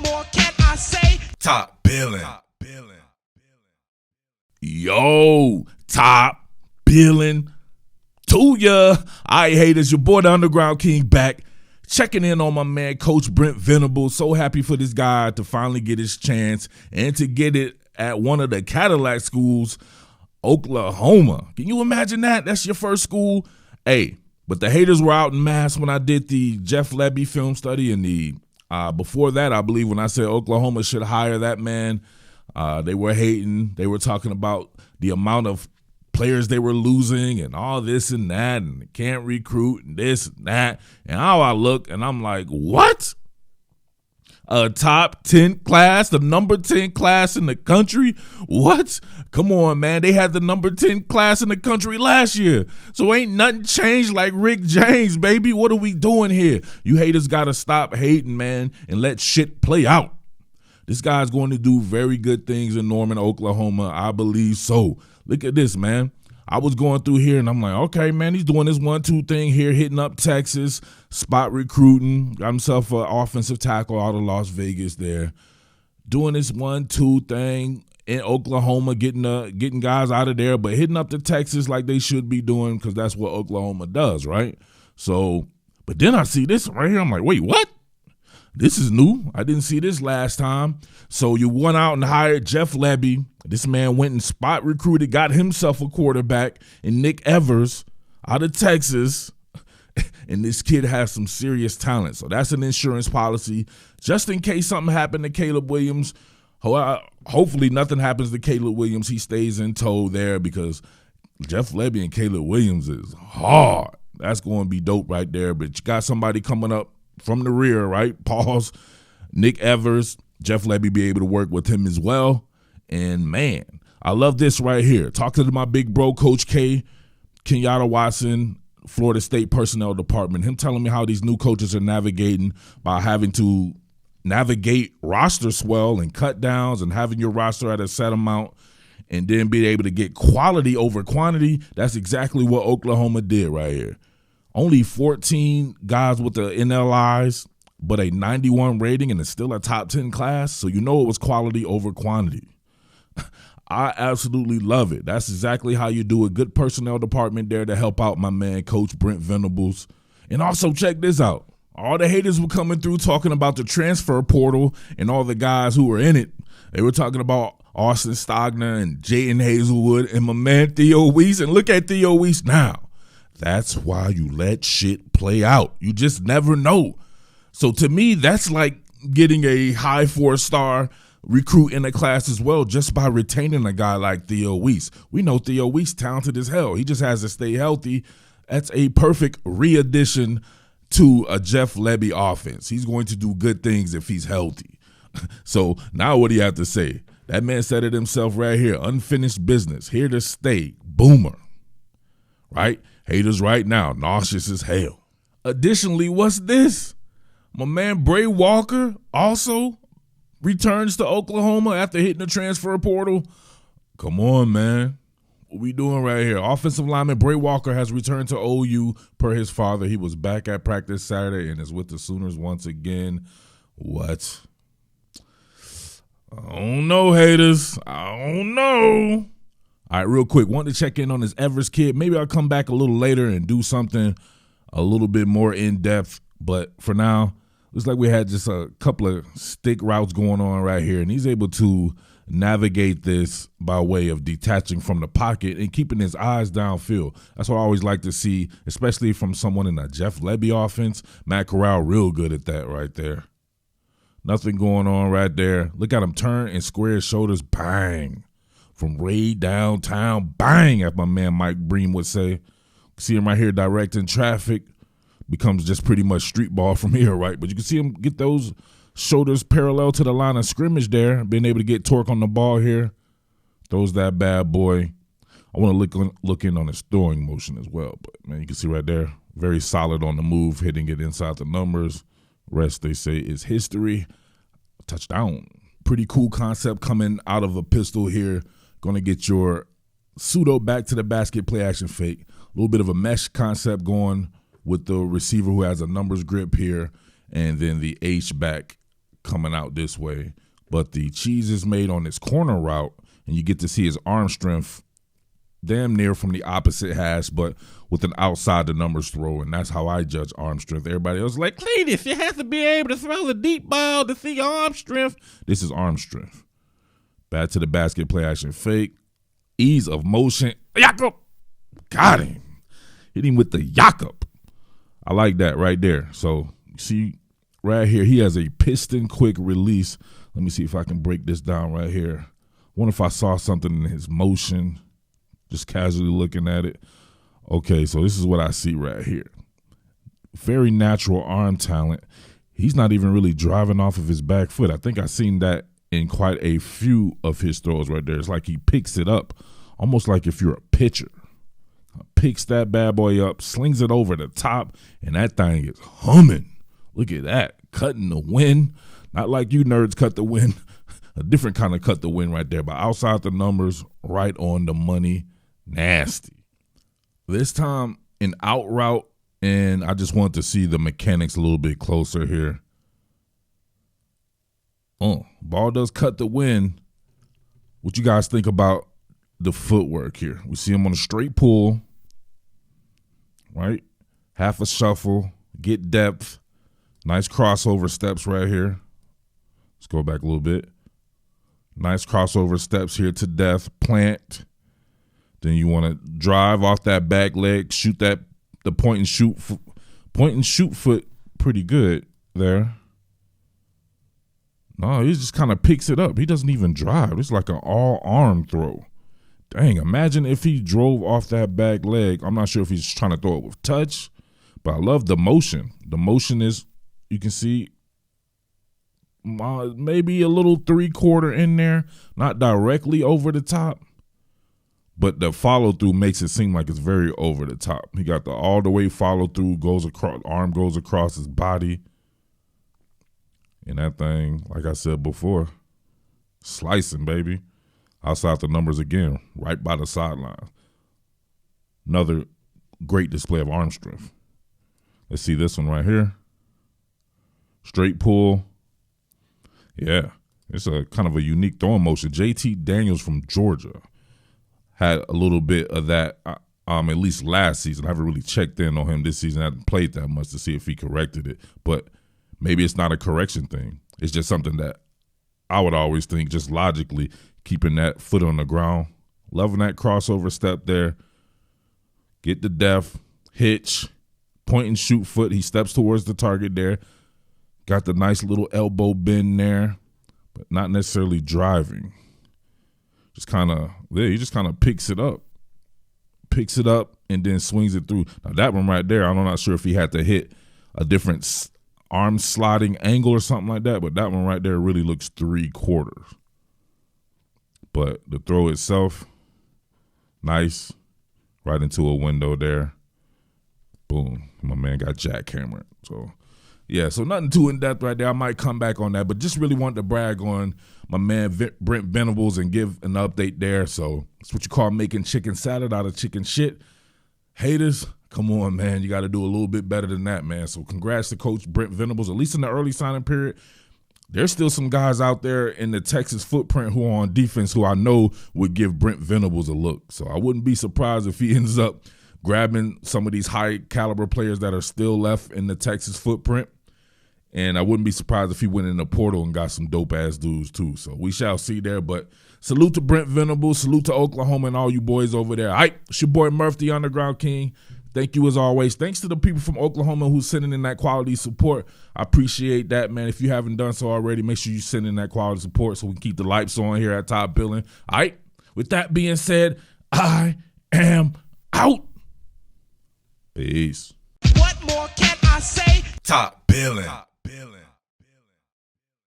more can I say? Top Billin. Yo, Top Billin to ya. I haters, your boy the Underground King back. Checking in on my man, Coach Brent Venables. So happy for this guy to finally get his chance and to get it at one of the Cadillac schools, Oklahoma. Can you imagine that? That's your first school. Hey, but the haters were out in mass when I did the Jeff Lebby film study, and the before that, I believe when I said Oklahoma should hire that man, they were hating. They were talking about the amount of players they were losing and all this and that, and they can't recruit and this and that. And how I look, and I'm like, what? A top 10 class, the number 10 class in the country? What? Come on, man. They had the number 10 class in the country last year. So ain't nothing changed like Rick James, baby. What are we doing here? You haters got to stop hating, man, and let shit play out. This guy's going to do very good things in Norman, Oklahoma. I believe so. Look at this, man. I was going through here, and I'm like, okay, man, he's doing this 1-2 thing here, hitting up Texas, spot recruiting, got himself an offensive tackle out of Las Vegas there, doing this 1-2 thing in Oklahoma, getting guys out of there, but hitting up to Texas like they should be doing because that's what Oklahoma does, right? So, but then I see this right here. I'm like, wait, what? This is new. I didn't see this last time. So you went out and hired Jeff Lebby. This man went and spot recruited, got himself a quarterback in Nick Evers out of Texas. And this kid has some serious talent. So that's an insurance policy just in case something happened to Caleb Williams. Hopefully nothing happens to Caleb Williams. He stays in tow there because Jeff Lebby and Caleb Williams is hard. That's going to be dope right there. But you got somebody coming up from the rear, right? Pause. Nick Evers, Jeff Lebby be able to work with him as well. And, man, I love this right here. Talking to my big bro, Coach K, Kenyatta Watson, Florida State Personnel Department, him telling me how these new coaches are navigating by having to navigate roster swell and cut downs and having your roster at a set amount and then being able to get quality over quantity. That's exactly what Oklahoma did right here. Only 14 guys with the NLIs, but a 91 rating, and it's still a top 10 class. So you know it was quality over quantity. I absolutely love it. That's exactly how you do a good personnel department there to help out my man, Coach Brent Venables. And also check this out. All the haters were coming through talking about the transfer portal and all the guys who were in it. They were talking about Austin Stogner and Jayden Hazelwood and my man Theo Weiss. And look at Theo Weiss now. That's why you let shit play out. You just never know. So to me, that's like getting a high 4-star recruit in a class as well just by retaining a guy like Theo Weiss. We know Theo Weiss talented as hell. He just has to stay healthy. That's a perfect re-addition to a Jeff Lebby offense. He's going to do good things if he's healthy. So now what do you have to say? That man said it himself right here. Unfinished business. Here to stay. Boomer. Right? Haters right now. Nauseous as hell. Additionally, what's this? My man Bray Walker also returns to Oklahoma after hitting the transfer portal. Come on, man. What we doing right here? Offensive lineman Bray Walker has returned to OU per his father. He was back at practice Saturday and is with the Sooners once again. What? I don't know, haters. I don't know. All right, real quick, wanted to check in on this Evers kid. Maybe I'll come back a little later and do something a little bit more in-depth. But for now, looks like we had just a couple of stick routes going on right here, and he's able to navigate this by way of detaching from the pocket and keeping his eyes downfield. That's what I always like to see, especially from someone in a Jeff Lebby offense. Matt Corral real good at that right there. Nothing going on right there. Look at him turn and square his shoulders, bang. From way downtown, bang, as my man Mike Bream would say. See him right here directing traffic. Becomes just pretty much street ball from here, right? But you can see him get those shoulders parallel to the line of scrimmage there, being able to get torque on the ball here. Throws that bad boy. I want to look in on his throwing motion as well. But, man, you can see right there, very solid on the move, hitting it inside the numbers. Rest, they say, is history. Touchdown. Pretty cool concept coming out of a pistol here. Going to get your pseudo back to the basket play action fake. A little bit of a mesh concept going with the receiver who has a numbers grip here, and then the H-back coming out this way, but the cheese is made on his corner route, and you get to see his arm strength damn near from the opposite hash, but with an outside the numbers throw, and that's how I judge arm strength. Everybody else is like, Cletus, you have to be able to throw the deep ball to see your arm strength. This is arm strength. Back to the basket, play action fake. Ease of motion. Jakob! Got him. Hit him with the Jakob. I like that right there. So, see, right here, he has a piston quick release. Let me see if I can break this down right here. Wonder if I saw something in his motion, just casually looking at it. Okay, so this is what I see right here. Very natural arm talent. He's not even really driving off of his back foot. I think I've seen that in quite a few of his throws right there. It's like he picks it up, almost like if you're a pitcher. Picks that bad boy up, slings it over the top, and that thing is humming. Look at that, cutting the wind. Not like you nerds cut the wind. A different kind of cut the wind right there, but outside the numbers, right on the money, nasty. This time an out route, and I just want to see the mechanics a little bit closer here. Ball does cut the wind. What you guys think about the footwork here? We see him on a straight pull, right? Half a shuffle, get depth. Nice crossover steps right here. Let's go back a little bit. Nice crossover steps here to death, plant. Then you want to drive off that back leg, shoot the point and shoot foot pretty good there. No, he just kind of picks it up. He doesn't even drive. It's like an all-arm throw. Dang, imagine if he drove off that back leg. I'm not sure if he's trying to throw it with touch, but I love the motion. The motion is, you can see, maybe a little 3/4 in there, not directly over the top, but the follow-through makes it seem like it's very over the top. He got the all-the-way follow-through, goes across, arm goes across his body. And that thing, like I said before, slicing, baby. Outside the numbers again, right by the sideline. Another great display of arm strength. Let's see this one right here. Straight pull. Yeah, it's a kind of a unique throwing motion. JT Daniels from Georgia had a little bit of that, at least last season. I haven't really checked in on him this season. I haven't played that much to see if he corrected it. But maybe it's not a correction thing. It's just something that I would always think, just logically, keeping that foot on the ground. Loving that crossover step there. Get the depth, hitch, point and shoot foot. He steps towards the target there. Got the nice little elbow bend there, but not necessarily driving. Just kind of, he just kind of picks it up. Picks it up and then swings it through. Now that one right there, I'm not sure if he had to hit a different arm sliding angle or something like that, but that one right there really looks 3/4. But the throw itself, nice, right into a window there. Boom, my man got jackhammered. So, yeah, so nothing too in-depth right there. I might come back on that, but just really wanted to brag on my man Brent Venables and give an update there. So it's what you call making chicken salad out of chicken shit. Haters, come on, man. You got to do a little bit better than that, man. So congrats to Coach Brent Venables, at least in the early signing period. There's still some guys out there in the Texas footprint who are on defense who I know would give Brent Venables a look. So I wouldn't be surprised if he ends up grabbing some of these high-caliber players that are still left in the Texas footprint. And I wouldn't be surprised if he went in the portal and got some dope-ass dudes too. So we shall see there. But salute to Brent Venables. Salute to Oklahoma and all you boys over there. All right, it's your boy Murph, the Underground King. Thank you as always. Thanks to the people from Oklahoma who's sending in that quality support. I appreciate that, man. If you haven't done so already, make sure you send in that quality support so we can keep the lights on here at Top Billin. All right, with that being said, I am out. Peace. What more can I say? Top Billin.